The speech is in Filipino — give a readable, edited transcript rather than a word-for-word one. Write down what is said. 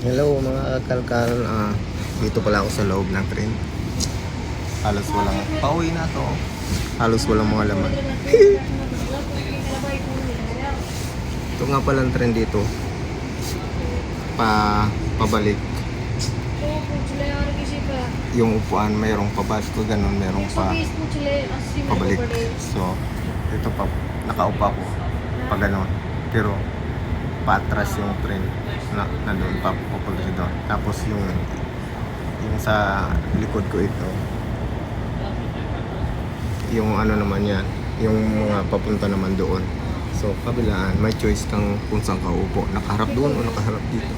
Hello mga kalkaran, dito pala ako sa loob ng train. Halos walang, pauwi na to. Halos walang mga laman. Ito nga palang train dito. Pabalik. Yung upuan, mayroong pabalik ko ganun, mayroong pabalik. So, ito pa, nakaupa ko pa ganun. Pero, patras yung train na nandun pa papunta doon. Tapos yung sa likod ko ito, yung ano naman yan, yung mga papunta naman doon. So, kabilaan, may choice kang kung saan ka upo. Nakaharap doon o nakaharap dito.